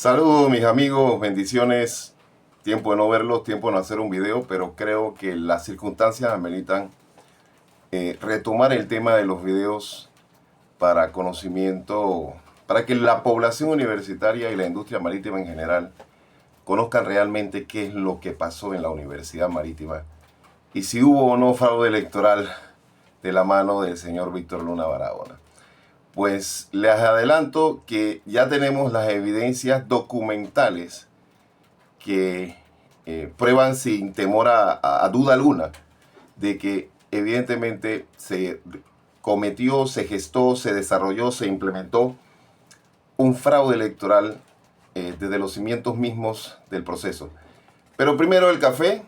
Saludos mis amigos, bendiciones. Tiempo de no verlos, tiempo de no hacer un video, pero creo que las circunstancias ameritan retomar el tema de los videos para conocimiento, para que la población universitaria y la industria marítima en general conozcan realmente qué es lo que pasó en la Universidad Marítima y si hubo o no fraude electoral de la mano del señor Víctor Luna Barahona. Pues les adelanto que ya tenemos las evidencias documentales que prueban sin temor a duda alguna de que evidentemente se cometió, se gestó, se desarrolló, se implementó un fraude electoral desde los cimientos mismos del proceso. Pero primero el café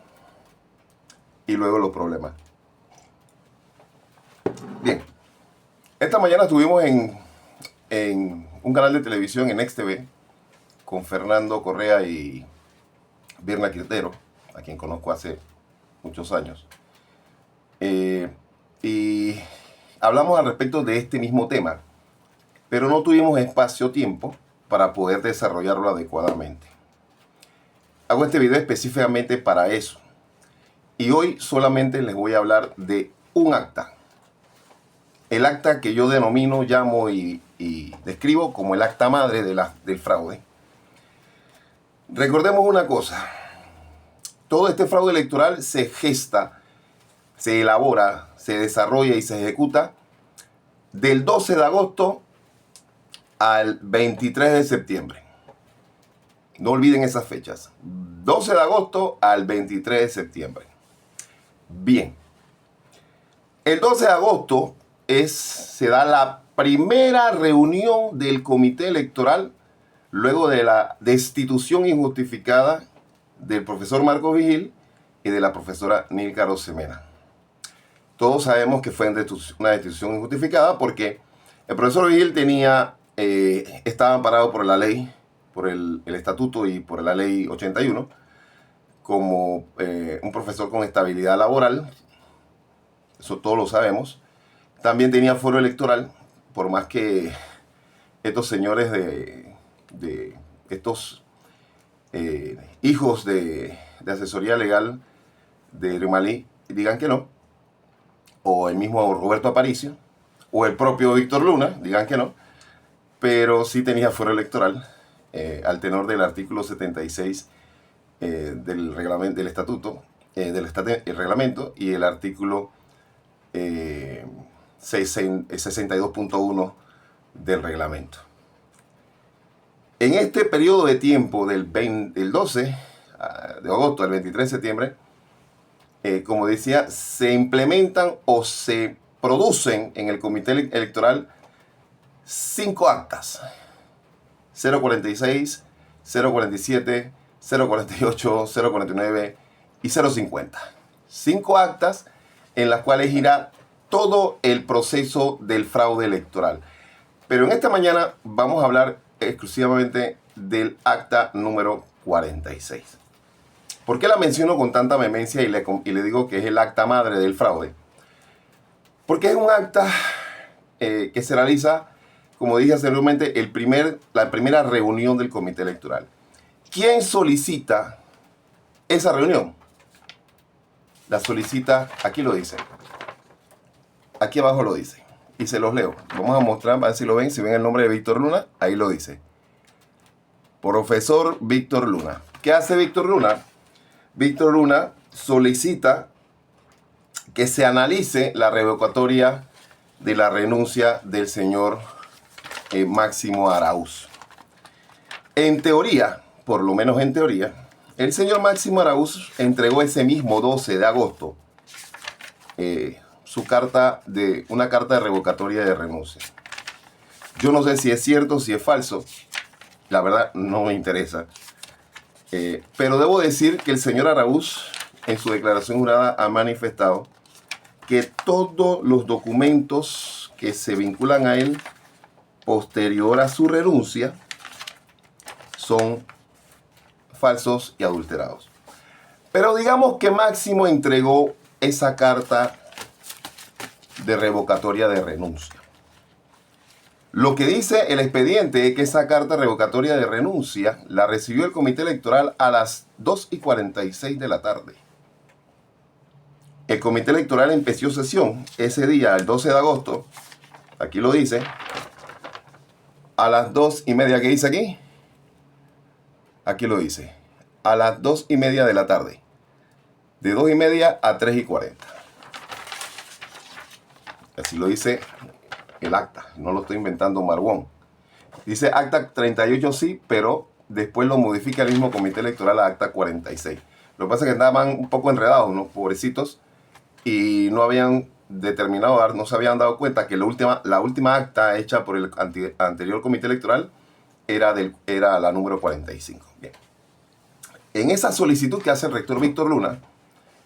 y luego los problemas. Bien. Esta mañana estuvimos en un canal de televisión en NexTV con Fernando Correa y Birna Quintero, a quien conozco hace muchos años. Y hablamos al respecto de este mismo tema, pero no tuvimos espacio-tiempo para poder desarrollarlo adecuadamente. Hago este video específicamente para eso. Y hoy solamente les voy a hablar de un acta. El acta que yo denomino, llamo y describo como el acta madre del fraude. Recordemos una cosa. Todo este fraude electoral se gesta, se elabora, se desarrolla y se ejecuta del 12 de agosto al 23 de septiembre. No olviden esas fechas. 12 de agosto al 23 de septiembre. Bien. El 12 de agosto se da la primera reunión del comité electoral luego de la destitución injustificada del profesor Marco Vigil y de la profesora Nilka Arosemena. Todos sabemos que fue una destitución injustificada porque el profesor Vigil estaba amparado por la ley, por el estatuto y por la ley 81 como un profesor con estabilidad laboral. Eso todos lo sabemos. También tenía fuero electoral, por más que estos señores de estos hijos de asesoría legal de Rumalí digan que no, o el mismo Roberto Aparicio, o el propio Víctor Luna digan que no, pero sí tenía fuero electoral al tenor del artículo 76 del reglamento, del estatuto, el reglamento y el artículo 62.1 del reglamento. En este periodo de tiempo del 12 de agosto al 23 de septiembre, como decía, se implementan o se producen en el comité electoral 5 actas: 046, 047, 048, 049 y 050. 5 actas en las cuales irá todo el proceso del fraude electoral. Pero en esta mañana vamos a hablar exclusivamente del acta número 46. ¿Por qué la menciono con tanta vehemencia y le digo que es el acta madre del fraude? Porque es un acta que se realiza, como dije anteriormente, la primera reunión del comité electoral. ¿Quién solicita esa reunión? La solicita, aquí lo dice. Aquí abajo lo dice. Y se los leo. Vamos a mostrar, a ver si lo ven. Si ven el nombre de Víctor Luna, ahí lo dice. Profesor Víctor Luna. ¿Qué hace Víctor Luna? Víctor Luna solicita que se analice la revocatoria de la renuncia del señor Máximo Araúz. En teoría, por lo menos en teoría, el señor Máximo Araúz entregó ese mismo 12 de agosto una carta de revocatoria de renuncia. Yo no sé si es cierto, si es falso. La verdad no me interesa. Pero debo decir que el señor Araúz, en su declaración jurada, ha manifestado que todos los documentos que se vinculan a él posterior a su renuncia son falsos y adulterados. Pero digamos que Máximo entregó esa carta de revocatoria de renuncia. Lo que dice el expediente es que esa carta revocatoria de renuncia la recibió el comité electoral a las 2:46 de la tarde. El comité electoral empezó sesión ese día, el 12 de agosto, aquí lo dice, a las 2:30, ¿qué dice aquí? Aquí lo dice, a las 2:30 de la tarde, de 2:30 a 3:40. Así lo dice el acta, no lo estoy inventando Marwón. Dice acta 38 sí, pero después lo modifica el mismo comité electoral a acta 46. Lo que pasa es que estaban un poco enredados, ¿no? Pobrecitos, y no habían determinado, no se habían dado cuenta que la última acta hecha por el anterior comité electoral era la número 45. Bien. En esa solicitud que hace el rector Víctor Luna,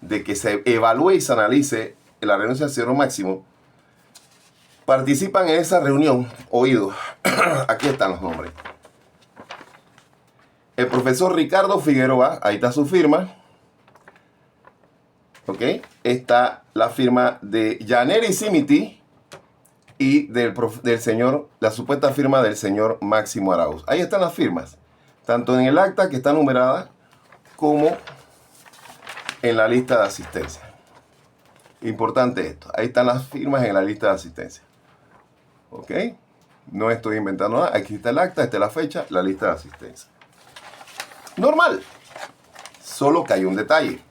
de que se evalúe y se analice la renuncia del señor Máximo, participan en esa reunión, oído, aquí están los nombres. El profesor Ricardo Figueroa, ahí está su firma. ¿Ok? Está la firma de Yaneri Simiti y del señor, la supuesta firma del señor Máximo Arauz. Ahí están las firmas, tanto en el acta que está numerada como en la lista de asistencia. Importante esto, ahí están las firmas en la lista de asistencia. ¿Ok? No estoy inventando nada. Aquí está el acta, esta es la fecha, la lista de asistencia. Normal. Solo que hay un detalle.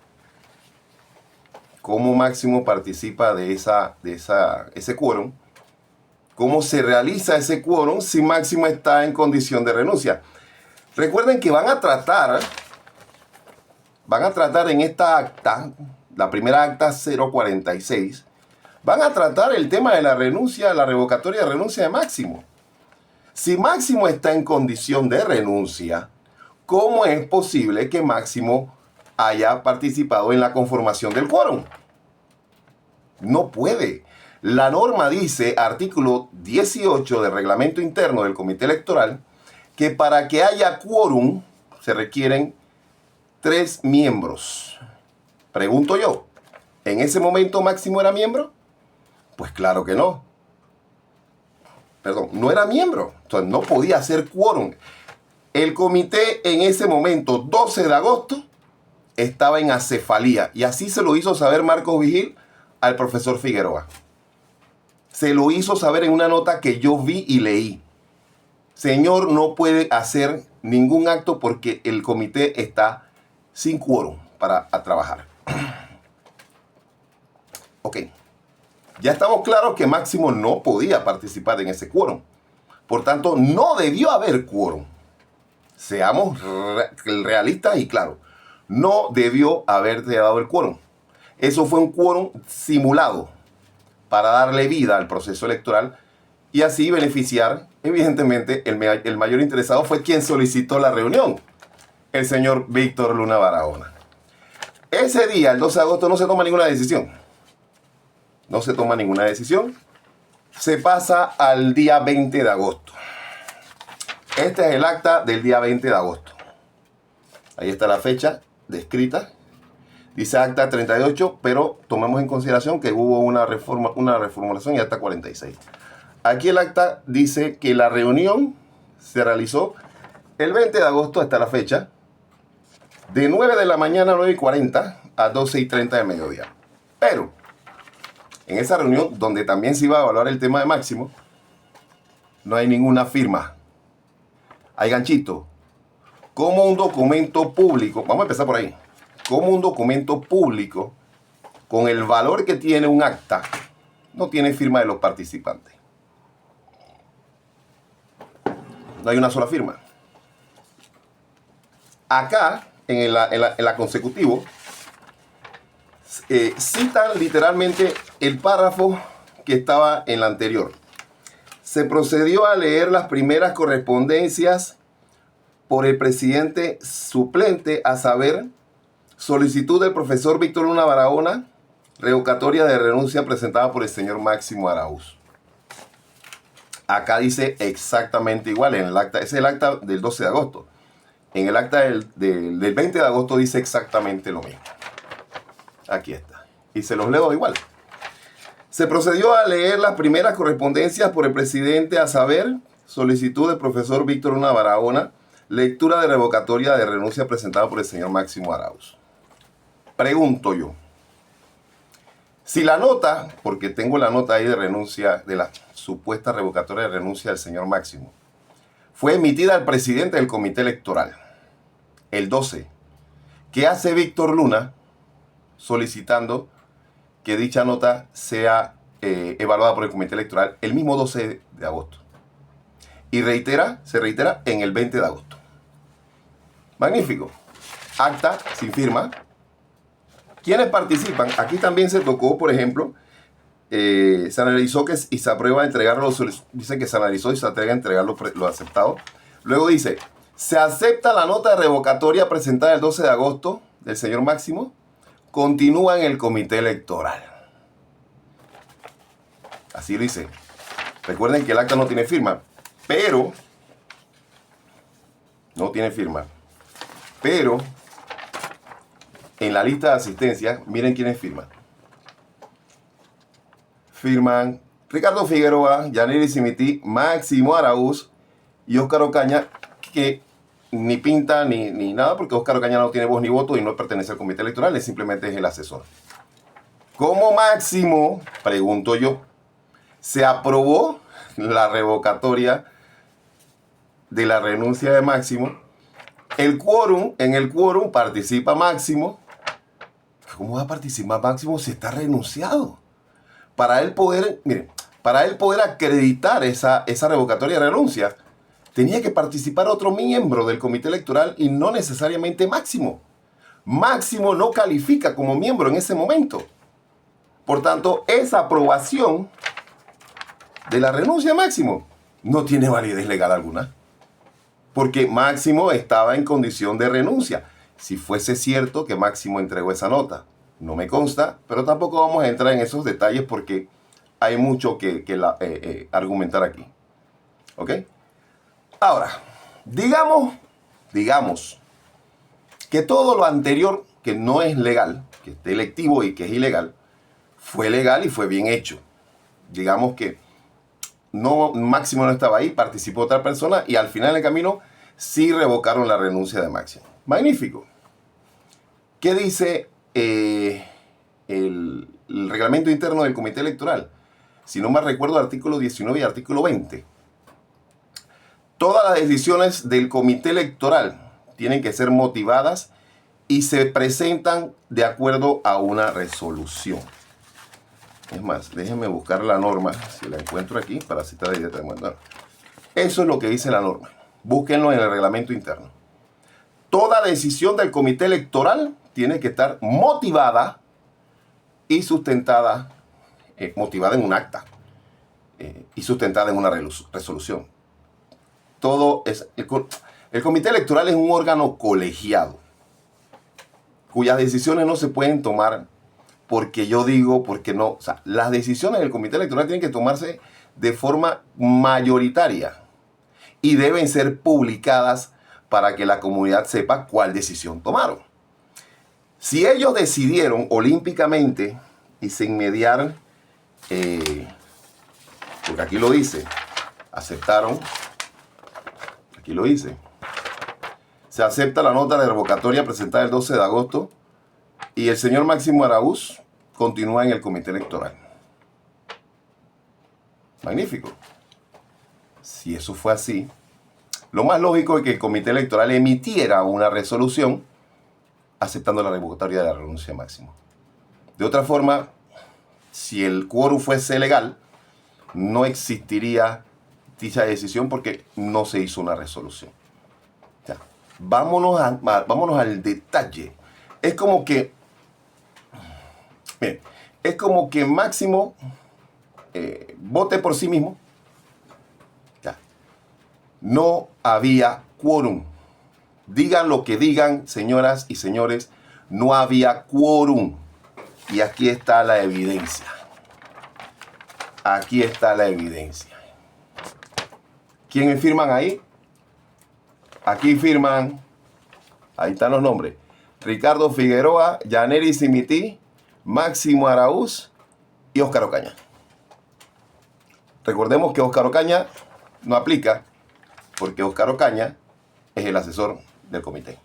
¿Cómo Máximo participa de ese quórum? ¿Cómo se realiza ese quórum si Máximo está en condición de renuncia? Recuerden que van a tratar en esta acta, la primera acta 046, van a tratar el tema de la renuncia, la revocatoria de renuncia de Máximo. Si Máximo está en condición de renuncia, ¿cómo es posible que Máximo haya participado en la conformación del quórum? No puede. La norma dice, artículo 18 del reglamento interno del comité electoral, que para que haya quórum se requieren 3 miembros. Pregunto yo, ¿en ese momento Máximo era miembro? Pues claro que no. Perdón, no era miembro. Entonces no podía hacer quórum. El comité en ese momento, 12 de agosto, estaba en acefalía. Y así se lo hizo saber Marcos Vigil al profesor Figueroa. Se lo hizo saber en una nota que yo vi y leí. Señor, no puede hacer ningún acto porque el comité está sin quórum para trabajar. Ok. Ya estamos claros que Máximo no podía participar en ese quórum. Por tanto, no debió haber quórum. Seamos realistas y claros. No debió haberse dado el quórum. Eso fue un quórum simulado para darle vida al proceso electoral y así beneficiar, evidentemente, el mayor interesado fue quien solicitó la reunión, el señor Víctor Luna Barahona. Ese día, el 12 de agosto, no se toma ninguna decisión. No se toma ninguna decisión. Se pasa al día 20 de agosto. Este es el acta del día 20 de agosto. Ahí está la fecha descrita. Dice acta 38, pero tomemos en consideración que hubo una reformulación y acta 46. Aquí el acta dice que la reunión se realizó el 20 de agosto, hasta la fecha, de 9 de la mañana a 9:40 a 12:30 de mediodía. Pero en esa reunión, donde también se iba a evaluar el tema de Máximo, no hay ninguna firma. Hay ganchito. Como un documento público, vamos a empezar por ahí, como un documento público con el valor que tiene un acta, no tiene firma de los participantes. No hay una sola firma. Acá, en la consecutivo, citan literalmente el párrafo que estaba en la anterior. Se procedió a leer las primeras correspondencias por el presidente suplente, a saber, solicitud del profesor Víctor Luna Barahona, revocatoria de renuncia presentada por el señor Máximo Arauz. Acá dice exactamente igual, en el acta, es el acta del 12 de agosto. En el acta del 20 de agosto dice exactamente lo mismo. Aquí está. Y se los leo igual. Se procedió a leer las primeras correspondencias por el presidente, a saber, solicitud del profesor Víctor Luna Barahona, lectura de revocatoria de renuncia presentada por el señor Máximo Arauz. Pregunto yo, si la nota, porque tengo la nota ahí de renuncia, de la supuesta revocatoria de renuncia del señor Máximo, fue emitida al presidente del comité electoral, el 12, ¿qué hace Víctor Luna solicitando que dicha nota sea evaluada por el comité electoral el mismo 12 de agosto? Y se reitera en el 20 de agosto. Magnífico. Acta sin firma. ¿Quiénes participan? Aquí también se tocó, por ejemplo, se analizó y se aprueba entregarlo, dice que se analizó y se entrega a entregar lo aceptado. Luego dice, se acepta la nota de revocatoria presentada el 12 de agosto del señor Máximo, continúa en el comité electoral. Así lo dice. Recuerden que el acta no tiene firma, pero en la lista de asistencia, miren quiénes firman. Firman Ricardo Figueroa, Yaneri Simití, Máximo Arauz y Óscar Ocaña, que ni pinta ni nada, porque Óscar Ocaña no tiene voz ni voto y no pertenece al comité electoral, él simplemente es el asesor. ¿Cómo Máximo, pregunto yo, se aprobó la revocatoria de la renuncia de Máximo? En el quórum participa Máximo. ¿Cómo va a participar Máximo si está renunciado? Para él poder acreditar esa revocatoria de renuncia, tenía que participar otro miembro del comité electoral y no necesariamente Máximo. Máximo no califica como miembro en ese momento. Por tanto, esa aprobación de la renuncia de Máximo no tiene validez legal alguna. Porque Máximo estaba en condición de renuncia. Si fuese cierto que Máximo entregó esa nota, no me consta, pero tampoco vamos a entrar en esos detalles porque hay mucho que argumentar aquí. ¿Ok? Ahora, digamos que todo lo anterior que no es legal, que es delictivo y que es ilegal, fue legal y fue bien hecho. Digamos que Máximo no estaba ahí, participó otra persona y al final del camino sí revocaron la renuncia de Máximo. Magnífico. ¿Qué dice el reglamento interno del comité electoral? Si no mal recuerdo, artículo 19 y artículo 20. Todas las decisiones del comité electoral tienen que ser motivadas y se presentan de acuerdo a una resolución. Es más, déjenme buscar la norma, si la encuentro aquí, para citar directamente. Bueno, eso es lo que dice la norma. Búsquenlo en el reglamento interno. Toda decisión del comité electoral tiene que estar motivada y sustentada, motivada en un acta y sustentada en una resolución. El comité electoral es un órgano colegiado, cuyas decisiones no se pueden tomar porque yo digo, porque no. O sea, las decisiones del comité electoral tienen que tomarse de forma mayoritaria y deben ser publicadas para que la comunidad sepa cuál decisión tomaron. Si ellos decidieron olímpicamente y sin mediar, porque aquí lo dice, aceptaron, aquí lo dice, se acepta la nota de revocatoria presentada el 12 de agosto y el señor Máximo Arauz continúa en el comité electoral. Magnífico. Si eso fue así, lo más lógico es que el comité electoral emitiera una resolución aceptando la revocatoria de la renuncia de Máximo. De otra forma, si el quórum fuese legal, no existiría dicha decisión porque no se hizo una resolución. O sea, vámonos al detalle. Es como que Máximo vote por sí mismo. Ya. No había quórum. Digan lo que digan, señoras y señores, no había quórum. Y aquí está la evidencia. Aquí está la evidencia. ¿Quiénes firman ahí? Aquí firman, ahí están los nombres. Ricardo Figueroa, Yaneri Simití, Máximo Arauz y Óscar Ocaña. Recordemos que Óscar Ocaña no aplica porque Óscar Ocaña es el asesor del comité.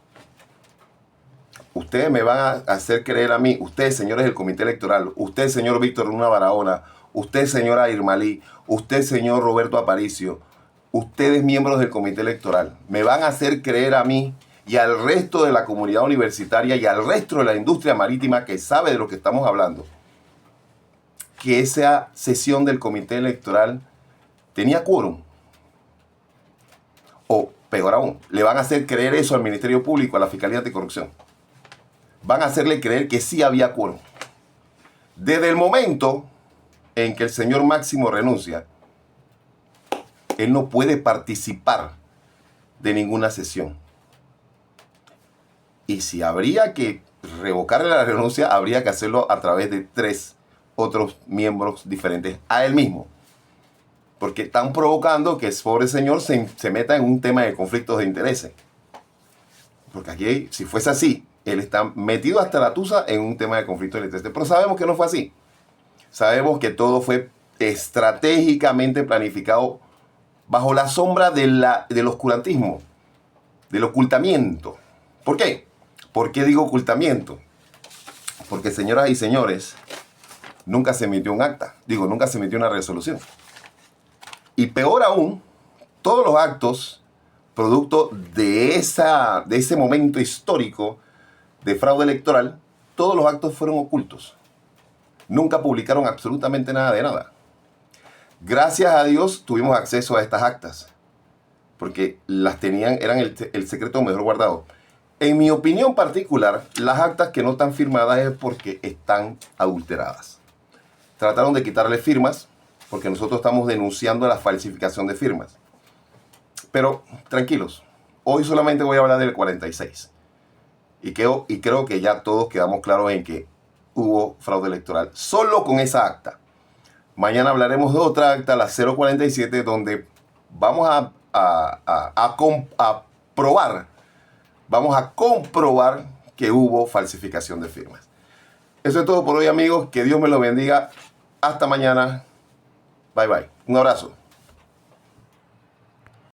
Ustedes me van a hacer creer a mí, ustedes señores del comité electoral, usted señor Víctor Luna Barahona, usted señora Irmalí, usted señor Roberto Aparicio, ustedes miembros del comité electoral, me van a hacer creer a mí y al resto de la comunidad universitaria y al resto de la industria marítima que sabe de lo que estamos hablando, que esa sesión del comité electoral tenía quórum. O peor aún, le van a hacer creer eso al Ministerio Público, a la Fiscalía Anticorrupción. Van a hacerle creer que sí había quórum. Desde el momento en que el señor Máximo renuncia, él no puede participar de ninguna sesión. Y si habría que revocarle la renuncia, habría que hacerlo a través de 3 otros miembros diferentes a él mismo. Porque están provocando que el pobre señor se meta en un tema de conflictos de intereses. Porque aquí, si fuese así, él está metido hasta la tusa en un tema de conflictos de intereses. Pero sabemos que no fue así. Sabemos que todo fue estratégicamente planificado bajo la sombra del oscurantismo, del ocultamiento. ¿Por qué? ¿Por qué digo ocultamiento? Porque, señoras y señores, nunca se emitió un acta. Nunca se emitió una resolución. Y peor aún, todos los actos, producto de ese momento histórico de fraude electoral, todos los actos fueron ocultos. Nunca publicaron absolutamente nada de nada. Gracias a Dios tuvimos acceso a estas actas, porque las tenían, eran el secreto mejor guardado. En mi opinión particular, las actas que no están firmadas es porque están adulteradas. Trataron de quitarle firmas, porque nosotros estamos denunciando la falsificación de firmas. Pero tranquilos, hoy solamente voy a hablar del 46. Y creo que ya todos quedamos claros en que hubo fraude electoral solo con esa acta. Mañana hablaremos de otra acta, la 047, donde vamos a comprobar que hubo falsificación de firmas. Eso es todo por hoy, amigos. Que Dios me lo bendiga. Hasta mañana. Bye, bye. Un abrazo.